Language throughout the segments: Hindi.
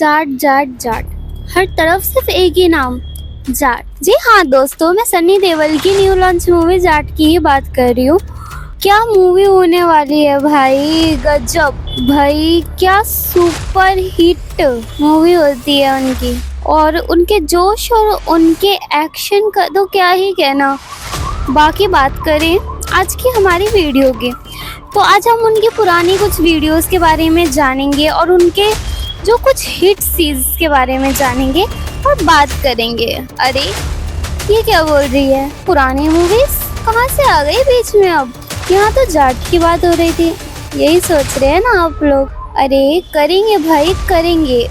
जाट जाट जाट, हर तरफ सिर्फ एक ही नाम, जाट। जी हाँ दोस्तों, मैं सन्नी देओल की न्यू लॉन्च मूवी जाट की ही बात कर रही हूँ। क्या मूवी होने वाली है भाई, गजब भाई, क्या सुपर हिट मूवी होती है उनकी। और उनके जोश और उनके एक्शन का तो क्या ही कहना। बाकी बात करें आज की हमारी वीडियो की, तो आज हम उनकी पुरानी कुछ वीडियोस के बारे में जानेंगे और उनके जो कुछ हिट सीन्स के बारे में जानेंगे और बात करेंगे। अरे ये क्या बोल रही है, पुरानी मूवीज कहाँ से आ गई बीच में? अब यहाँ तो जाट की बात हो रही थी, यही सोच रहे हैं ना आप लोग? अरे करेंगे भाई करेंगे,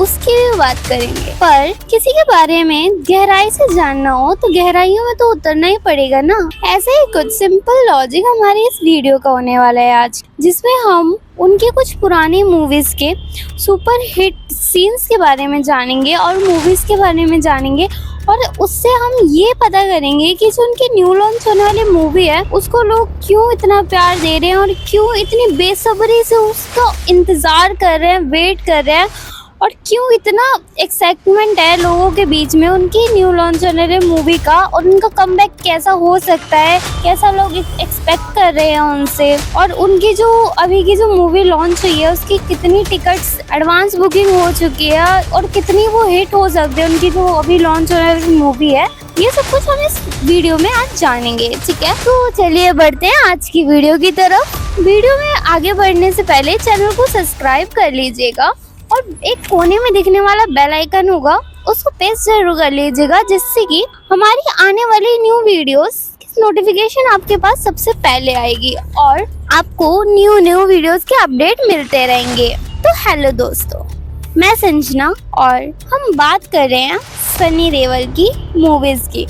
उसकी भी बात करेंगे। पर किसी के बारे में गहराई से जानना हो तो गहराइयों में तो उतरना ही पड़ेगा ना। ऐसे ही कुछ सिंपल लॉजिक हमारे इस वीडियो का होने वाला है आज, जिसमें हम उनके कुछ पुरानी मूवीज के सुपर हिट सीन्स के बारे में जानेंगे और मूवीज के बारे में जानेंगे। और उससे हम ये पता करेंगे कि जो उनकी न्यू लॉन्च होने वाली मूवी है उसको लोग क्यों इतना प्यार दे रहे हैं और क्यों इतनी बेसब्री से उसका इंतजार कर रहे हैं, वेट कर रहे हैं, और क्यों इतना एक्साइटमेंट है लोगों के बीच में उनकी न्यू लॉन्च होने वाली मूवी का, और उनका कमबैक कैसा हो सकता है, कैसा लोग एक्सपेक्ट कर रहे हैं उनसे। और उनकी जो अभी की जो मूवी लॉन्च हुई है उसकी कितनी टिकट्स एडवांस बुकिंग हो चुकी है और कितनी वो हिट हो सकती है उनकी जो अभी लॉन्च होने वाली मूवी है। ये सब कुछ हम इस वीडियो में आज जानेंगे, ठीक है? तो चलिए बढ़ते हैं आज की वीडियो की तरफ। वीडियो में आगे बढ़ने से पहले चैनल को सब्सक्राइब कर लीजिएगा और एक कोने में दिखने वाला बेल आइकन होगा उसको प्रेस जरूर कर लीजिएगा, जिससे कि हमारी आने वाली न्यू वीडियोस की नोटिफिकेशन आपके पास सबसे पहले आएगी और आपको न्यू वीडियोस के अपडेट मिलते रहेंगे। तो हेलो दोस्तों, मैं संजना और हम बात कर रहे हैं सन्नी देओल की मूवीज की।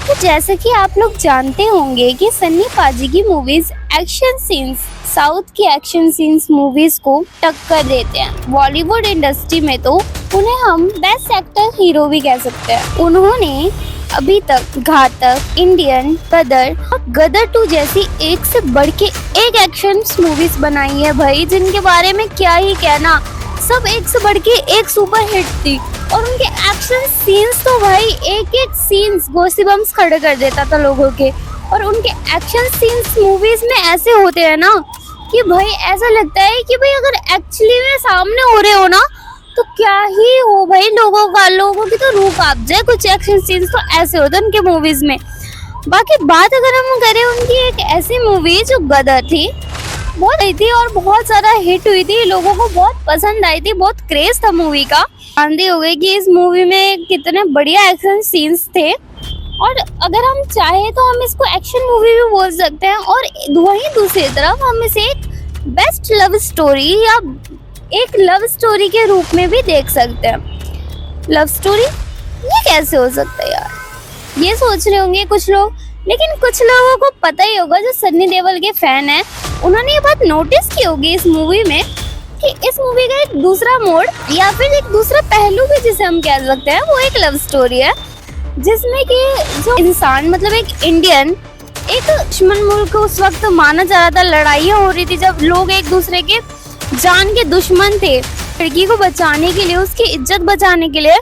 तो जैसे कि आप लोग जानते होंगे कि सन्नी पाजी की मूवीज एक्शन सीन्स, साउथ की एक्शन सीन्स मूवीज को टक्कर देते हैं। बॉलीवुड इंडस्ट्री में तो उन्हें हम बेस्ट एक्टर हीरो भी कह सकते हैं। उन्होंने अभी तक घातक, इंडियन, गदर और गदर 2 जैसी एक से बढ़ के एक एक्शन मूवीज बनाई है भाई, जिनके बारे में क्या ही कहना। सब एक से बढ़ के एक सुपर हिट थी और उनके एक्शन सीन्स तो भाई एक सीन्स गॉसिबम्स खड़े कर देता था लोगों के। और उनके एक्शन सीन्स मूवीज में ऐसे होते हैं ना कि भाई ऐसा लगता है कि भाई अगर एक्चुअली में सामने हो रहे हो ना तो क्या ही हो भाई, लोगों की तो रूह कांप जाए। कुछ एक्शन सीन्स तो ऐसे होते हैं उनके मूवीज में। बाकी बात अगर हम करें उनकी एक ऐसी मूवी जो गदर थी, बहुत आई थी और बहुत ज्यादा हिट हुई थी, लोगों को बहुत पसंद आई थी, बहुत क्रेज था मूवी का। जानते हो गए कि इस मूवी में कितने बढ़िया एक्शन सीन्स थे। और अगर हम चाहे तो हम इसको एक्शन मूवी भी बोल सकते हैं और वहीं दूसरी तरफ हम इसे एक बेस्ट लव स्टोरी या एक लव स्टोरी के रूप में भी देख सकते हैं। लव स्टोरी ये कैसे हो सकता है यार, ये सोच रहे होंगे कुछ लोग। लेकिन कुछ लोगों को पता ही होगा जो सन्नी देओल के फैन हैं, उन्होंने ये बात नोटिस की होगी इस मूवी में कि इस मूवी का एक दूसरा मोड या फिर एक दूसरा पहलू भी जिसे हम कह सकते हैं वो एक लव स्टोरी है, जिसमें कि जो इंसान मतलब एक इंडियन एक दुश्मन मुल्क उस वक्त माना जा रहा था, लड़ाइयाँ हो रही थी जब लोग एक दूसरे के जान के दुश्मन थे। लड़की को बचाने के लिए, उसकी इज्जत बचाने के लिए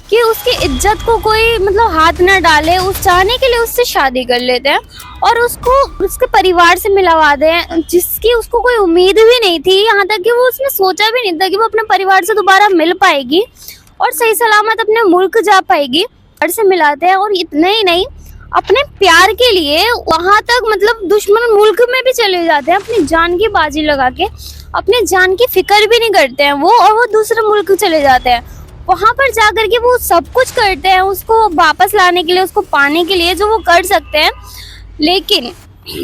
कि उसकी इज्जत को कोई मतलब हाथ न डाले, उस चाहने के लिए उससे शादी कर लेते हैं और उसको उसके परिवार से मिलवा दें, जिसकी उसको कोई उम्मीद भी नहीं थी। यहाँ तक कि वो उसने सोचा भी नहीं था कि वो अपने परिवार से दोबारा मिल पाएगी और सही सलामत अपने मुल्क जा पाएगी। घर से मिलाते हैं और इतना ही नहीं, अपने प्यार के लिए वहां तक मतलब दुश्मन मुल्क में भी चले जाते हैं, अपनी जान की बाजी लगा के, अपने जान की फिक्र भी नहीं करते हैं वो, और वो दूसरे मुल्क चले जाते हैं। वहां पर जाकर के वो सब कुछ करते हैं उसको वापस लाने के लिए, उसको पाने के लिए जो वो कर सकते हैं। लेकिन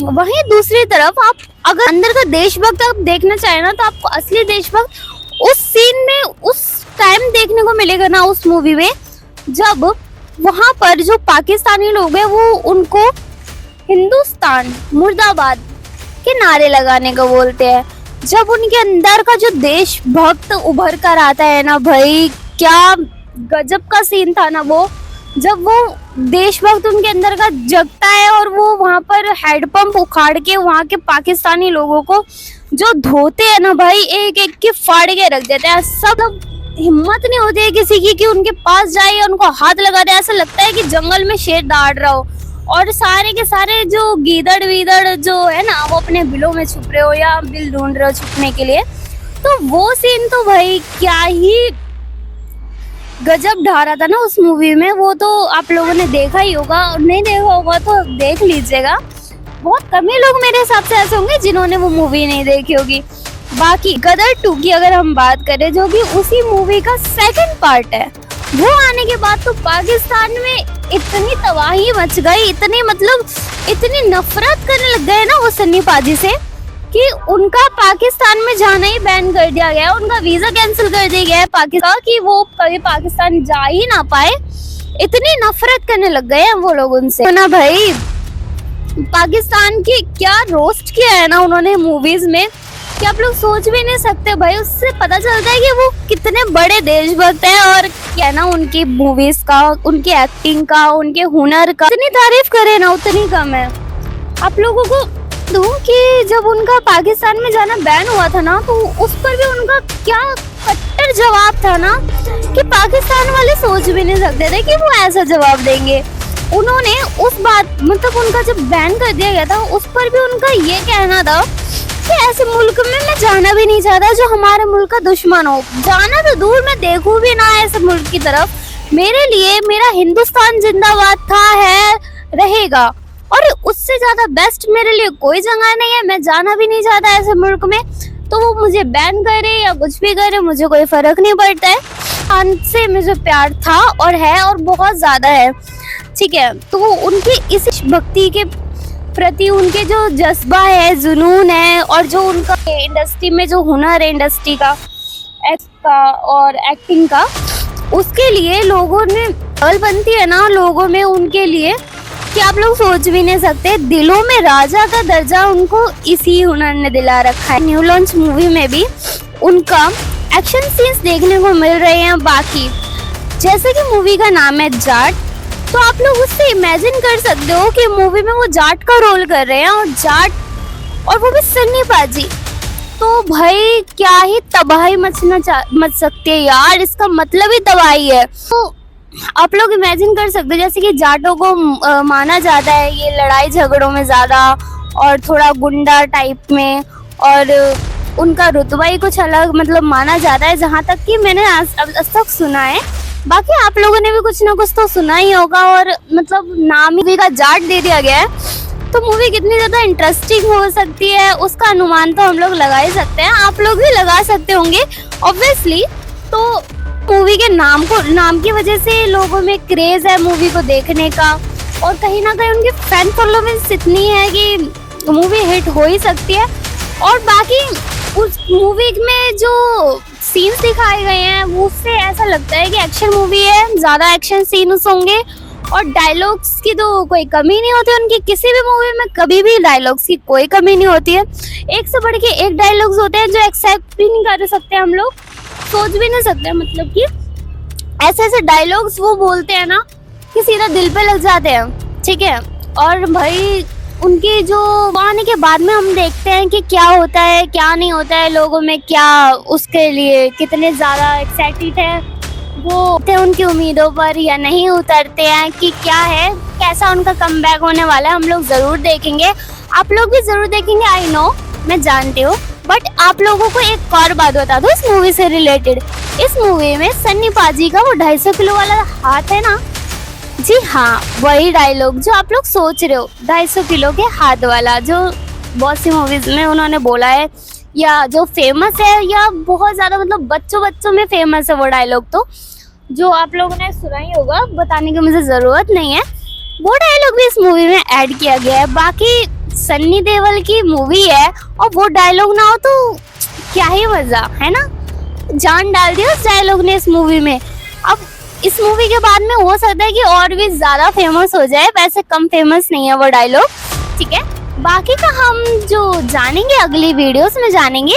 वहीं दूसरी तरफ आप अगर अंदर का देशभक्त आप देखना चाहे ना तो आपको असली देशभक्त उस सीन में उस टाइम देखने को मिलेगा ना उस मूवी में, जब वहां पर जो पाकिस्तानी लोग हैं वो उनको हिंदुस्तान मुर्दाबाद के नारे लगाने को बोलते हैं। जब उनके अंदर का जो देशभक्त उभर कर आता है ना भाई, क्या गजब का सीन था ना वो, जब वो देशभक्त उनके अंदर का जगता है और वो वहां पर हैंडपंप उखाड़ के वहां के पाकिस्तानी लोगों को जो धोते हैं ना भाई, एक एक के फाड़ के रख देते हैं। सब हिम्मत नहीं होती है किसी की कि उनके पास जाए या उनको हाथ लगा दे। ऐसा लगता है कि जंगल में शेर दौड़ रहा हो और सारे के सारे जो गीदड़ वीदड़ जो है ना वो अपने बिलों में छुप रहे हो या बिल ढूंढ रहे हो छुपने के लिए। तो वो सीन तो भाई क्या ही गजब ढा रहा था ना उस मूवी में। वो तो आप लोगों ने देखा ही होगा, और नहीं देखा होगा तो देख लीजिएगा। बहुत कम ही लोग मेरे हिसाब से ऐसे होंगे जिन्होंने वो मूवी नहीं देखी होगी। बाकी गदर 2 की अगर हम बात करें, जो कि उसी मूवी का सेकंड पार्ट है, वो आने के बाद तो पाकिस्तान में इतनी तबाही मच गई, इतनी मतलब इतनी नफरत करने लग गए ना वो सन्नी पाजी से कि उनका पाकिस्तान में जाना ही बैन कर दिया गया है। उनका वीजा कैंसिल कर दिया गया है पाकिस्तान, कि वो कभी पाकिस्तान जा ही ना पाए। इतनी नफरत करने लग गए हैं वो लोग उनसे ना भाई। पाकिस्तान की क्या रोस्ट किया है ना उन्होंने मूवीज में कि आप लोग सोच भी नहीं सकते भाई। उससे पता चलता है कि वो कितने बड़े देशभक्त हैं। और क्या ना उनकी मूवीज का, उनकी एक्टिंग का, उनके हुनर का इतनी तारीफ करे ना उतनी कम है। आप लोगों को दूं कि जब उनका पाकिस्तान में जाना बैन हुआ था ना, तो उस पर भी उनका क्या कट्टर जवाब था ना कि पाकिस्तान वाले सोच भी नहीं सकते थे कि वो ऐसा जवाब देंगे। उन्होंने उस बात मतलब उनका जब बैन कर दिया गया था उस पर भी उनका ये कहना था कि ऐसे मुल्क में मैं जाना भी नहीं चाहता जो हमारे मुल्क का दुश्मन हो। जाना तो दूर, मैं देखूं भी ना ऐसे मुल्क की तरफ। मेरे लिए मेरा हिंदुस्तान जिंदाबाद था, है, रहेगा, और उससे ज्यादा बेस्ट मेरे लिए कोई जगह नहीं है। मैं जाना भी नहीं चाहता ऐसे मुल्क में। तो वो मुझे बैन करे या कुछ भी करे, मुझे कोई फर्क नहीं पड़ता है। उनसे मुझे प्यार था और है और बहुत ज्यादा है, ठीक है। तो उनकी इस भक्ति के प्रति उनके जो जज्बा है, जुनून है, और जो उनका इंडस्ट्री में जो हुनर है, इंडस्ट्री का, एक्ट का और एक्टिंग का, उसके लिए लोगों ने पल बनती है ना लोगों में उनके लिए कि आप लोग सोच भी नहीं सकते। दिलों में राजा का दर्जा उनको इसी हुनर ने दिला रखा है। न्यू लॉन्च मूवी में भी उनका एक्शन सीन्स देखने को मिल रहे हैं। बाकी जैसे कि मूवी का नाम है जाट, तो आप लोग उससे इमेजिन कर सकते हो कि मूवी में वो जाट का रोल कर रहे हैं, और जाट, और वो भी सन्नी पाजी। तो भाई क्या ही तबाही मच सकती है यार, इसका मतलब ही तबाही है। तो आप लोग इमेजिन कर सकते हो जैसे कि जाटों को माना जाता है ये लड़ाई झगड़ों में ज्यादा और थोड़ा गुंडा टाइप में, और उनका रुतबा ही कुछ अलग मतलब माना जाता है, जहाँ तक कि मैंने आज तक सुना है। बाकी आप लोगों ने भी कुछ ना कुछ तो सुना ही होगा। और मतलब नाम ही का जाट दे दिया गया है, तो मूवी कितनी ज्यादा इंटरेस्टिंग हो सकती है उसका अनुमान तो हम लोग लगा ही सकते हैं। आप लोग भी लगा सकते होंगे ऑब्वियसली। तो मूवी के नाम की वजह से लोगों में क्रेज है मूवी को देखने का, और कहीं ना कहीं उनकी फैन फॉलोइंग इतनी है कि मूवी हिट हो ही सकती है। और बाकी उस मूवी में जो सीन्स दिखाए गए हैं उससे ऐसा लगता है कि एक्शन मूवी है, ज्यादा एक्शन सीन्स होंगे, और डायलॉग्स की तो कोई कमी नहीं होती उनकी। किसी भी मूवी में कभी भी डायलॉग्स की कोई कमी नहीं होती है। एक से बढ़ के एक डायलॉग्स होते हैं जो एक्सेप्ट भी नहीं कर सकते हम लोग, सोच भी नहीं सकते। मतलब कि ऐसे ऐसे डायलॉग्स वो बोलते हैं ना कि सीधा दिल पे लग जाते हैं, ठीक है। और भाई उनके जो आने के बाद में हम देखते हैं कि क्या होता है क्या नहीं होता है, लोगों में क्या उसके लिए कितने ज़्यादा एक्साइटेड है वो उनकी उम्मीदों पर या नहीं उतरते हैं, कि क्या है कैसा उनका कमबैक होने वाला है। हम लोग ज़रूर देखेंगे, आप लोग भी ज़रूर देखेंगे, आई नो, मैं जानती हूँ। बट आप लोगों को एक और बात बता दो इस मूवी से रिलेटेड। इस मूवी में सन्नी पाजी का वो 250 किलो वाला हाथ है ना, जी हाँ, वही डायलॉग जो आप लोग सोच रहे हो, 250 किलो के हाथ वाला, जो बहुत सी मूवीज में उन्होंने बोला है, या जो फेमस है, या बहुत ज्यादा मतलब बच्चों में फेमस है वो डायलॉग, तो जो आप लोगों ने सुना ही होगा, बताने की मुझे जरूरत नहीं है। वो डायलॉग भी इस मूवी में ऐड किया गया है। बाकी सन्नी देओल की मूवी है और वो डायलॉग ना हो तो क्या ही मजा है ना, जान डाल दिया उस डायलॉग ने इस मूवी में। अब इस मूवी के बाद में हो सकता है कि और भी ज्यादा फेमस हो जाए, वैसे कम फेमस नहीं है वो डायलॉग, ठीक है। बाकी का हम जो जानेंगे अगली वीडियोस में जानेंगे।